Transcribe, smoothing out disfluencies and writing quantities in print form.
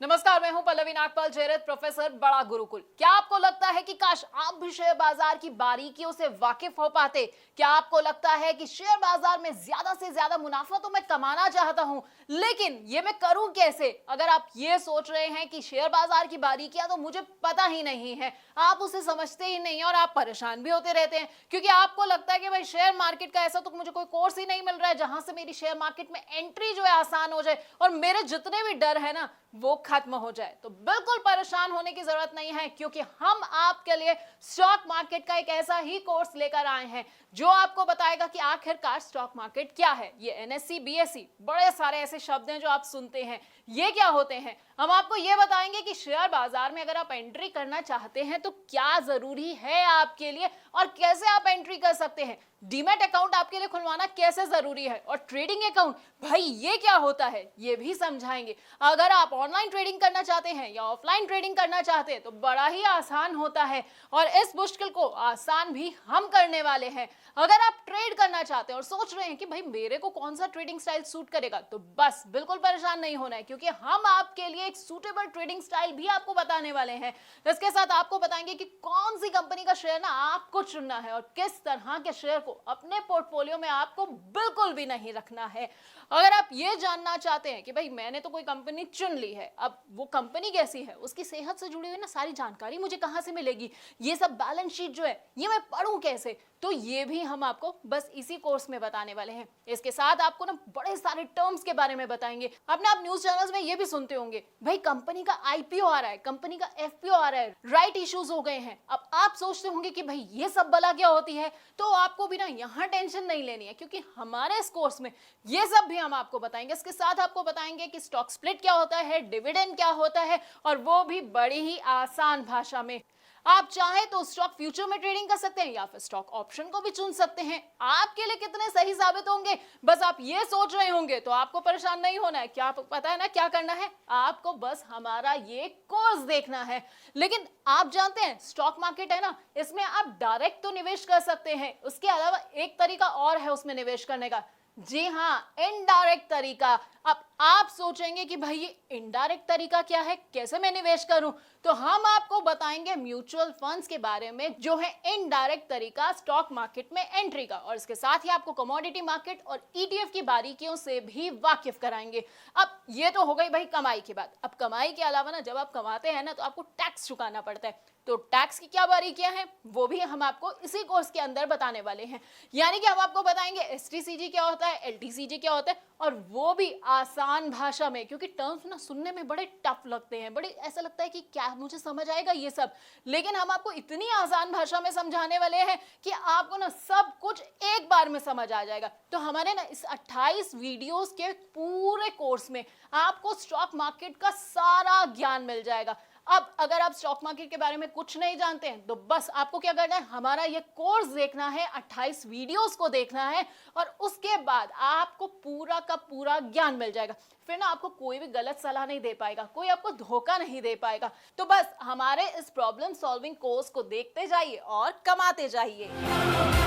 नमस्कार, मैं हूं पल्लवी नागपाल जयरथ, प्रोफेसर बड़ा गुरुकुल। क्या आपको लगता है कि काश आप भी शेयर बाजार की बारीकियों से वाकिफ हो पाते? क्या आपको लगता है कि शेयर बाजार में ज्यादा से ज्यादा मुनाफा तो मैं कमाना चाहता हूं, लेकिन ये मैं करूं कैसे? अगर आप ये सोच रहे हैं कि शेयर बाजार की बारीकियां तो मुझे पता ही नहीं है, आप उसे समझते ही नहीं और आप परेशान भी होते रहते हैं, क्योंकि आपको लगता है कि भाई शेयर मार्केट का ऐसा तो मुझे कोई कोर्स ही नहीं मिल रहा है जहां से मेरी शेयर मार्केट में एंट्री जो है आसान हो जाए और मेरे जितने भी डर है ना वो खत्म हो जाए। तो बिल्कुल परेशान होने की जरूरत नहीं है, क्योंकि हम आपके लिए स्टॉक मार्केट का एक ऐसा ही कोर्स लेकर आए हैं जो आपको बताएगा कि आखिरकार स्टॉक मार्केट क्या है। ये एनएससी, बीएससी, बड़े सारे ऐसे शब्द हैं जो आप सुनते हैं, ये क्या होते हैं। हम आपको ये बताएंगे कि शेयर बाजार में अगर आप एंट्री करना चाहते हैं तो क्या जरूरी है आपके लिए और कैसे आप एंट्री कर सकते हैं। डीमैट अकाउंट आपके लिए खुलवाना कैसे जरूरी है और ट्रेडिंग अकाउंट भाई ये क्या होता है ये भी समझाएंगे। अगर आप ऑनलाइन ट्रेडिंग करना चाहते हैं या ऑफलाइन ट्रेडिंग करना चाहते हैं तो बड़ा ही आसान होता है और इस मुश्किल को आसान भी हम करने वाले हैं। अगर आप ट्रेड करना चाहते हैं और सोच रहे हैं कि भाई मेरे को कौन सा ट्रेडिंग स्टाइल सूट करेगा, तो बस बिल्कुल परेशान नहीं होना है, क्योंकि हम आपके लिए एक सूटेबल ट्रेडिंग स्टाइल भी आपको बताने वाले हैं। इसके साथ आपको बताएंगे कि कौन सी कंपनी का शेयर ना आपको चुनना है और किस तरह के शेयर को अपने पोर्टफोलियो में आपको बिल्कुल भी नहीं रखना है। अगर आप ये जानना चाहते हैं कि भाई मैंने तो कोई कंपनी चुन ली है, अब वो कंपनी कैसी है, उसकी सेहत से जुड़ी हुई ना सारी जानकारी मुझे कहां से मिलेगी, ये सब बैलेंस शीट जो है ये मैं पढूं कैसे, तो ये भी हम आपको बस इसी कोर्स में बताने वाले हैं। इसके साथ आपको ना बड़े सारे टर्म्स के बारे में बताएंगे। अपने आप न्यूज चैनल्स में ये भी सुनते होंगे भाई कंपनी का आईपीओ आ रहा है, कंपनी का एफपीओ आ रहा है, राइट इश्यूज हो गए हैं। अब आप सोचते होंगे कि भाई ये सब बला क्या होती है, तो आपको भी ना यहाँ टेंशन नहीं लेनी है, क्योंकि हमारे इस कोर्स में ये सब भी हम आपको बताएंगे। इसके साथ आपको बताएंगे कि स्टॉक स्प्लिट क्या होता है, डिविडेंड क्या होता है, और वो भी बड़ी ही आसान भाषा में। आप चाहे तो स्टॉक फ्यूचर में ट्रेडिंग कर सकते हैं या फिर स्टॉक ऑप्शन को भी चुन सकते हैं। आपके लिए कितने सही साबित होंगे बस आप ये सोच रहे होंगे, तो आपको परेशान नहीं होना है। क्या पता है ना क्या करना है, आपको बस हमारा ये कोर्स देखना है। लेकिन आप जानते हैं स्टॉक मार्केट है ना, इसमें आप डायरेक्ट तो निवेश कर सकते हैं, उसके अलावा एक तरीका और है उसमें निवेश करने का। जी हाँ, इनडायरेक्ट तरीका। अब आप सोचेंगे कि भाई ये इनडायरेक्ट तरीका क्या है, कैसे मैं निवेश करूं, तो हम आपको बताएंगे म्यूचुअल फंड्स के बारे में जो है इनडायरेक्ट तरीका स्टॉक मार्केट में एंट्री का, और इसके साथ ही आपको कमोडिटी मार्केट और ईटीएफ की बारीकियों से भी वाकिफ कराएंगे। अब ये तो हो गई भाई कमाई की बात। अब कमाई के अलावा ना जब आप कमाते हैं ना तो आपको टैक्स चुकाना पड़ता है, तो टैक्स की क्या बारीकियां हैं वो भी हम आपको इसी कोर्स के अंदर बताने वाले हैं। यानी कि हम आपको बताएंगे एसटीसीजी क्या होता है, एलटीसीजी क्या होता है, और वो भी आसान भाषा में, क्योंकि टर्म्स ना सुनने में बड़े टफ लगते हैं, बड़े ऐसा लगता है कि क्या मुझे समझ आएगा ये सब, लेकिन हम आपको इतनी आसान भाषा में समझाने वाले हैं कि आपको ना सब कुछ एक बार में समझ आ जाएगा। तो हमारे ना इस 28 वीडियोस के पूरे कोर्स में आपको स्टॉक मार्केट का सारा ज्ञान मिल जाएगा। अब अगर आप स्टॉक मार्केट के बारे में कुछ नहीं जानते हैं तो बस आपको क्या करना है, हमारा ये कोर्स देखना है, 28 वीडियोस को देखना है, और उसके बाद आपको पूरा का पूरा ज्ञान मिल जाएगा। फिर ना आपको कोई भी गलत सलाह नहीं दे पाएगा, कोई आपको धोखा नहीं दे पाएगा। तो बस हमारे इस प्रॉब्लम सॉल्विंग कोर्स को देखते जाइए और कमाते जाइए।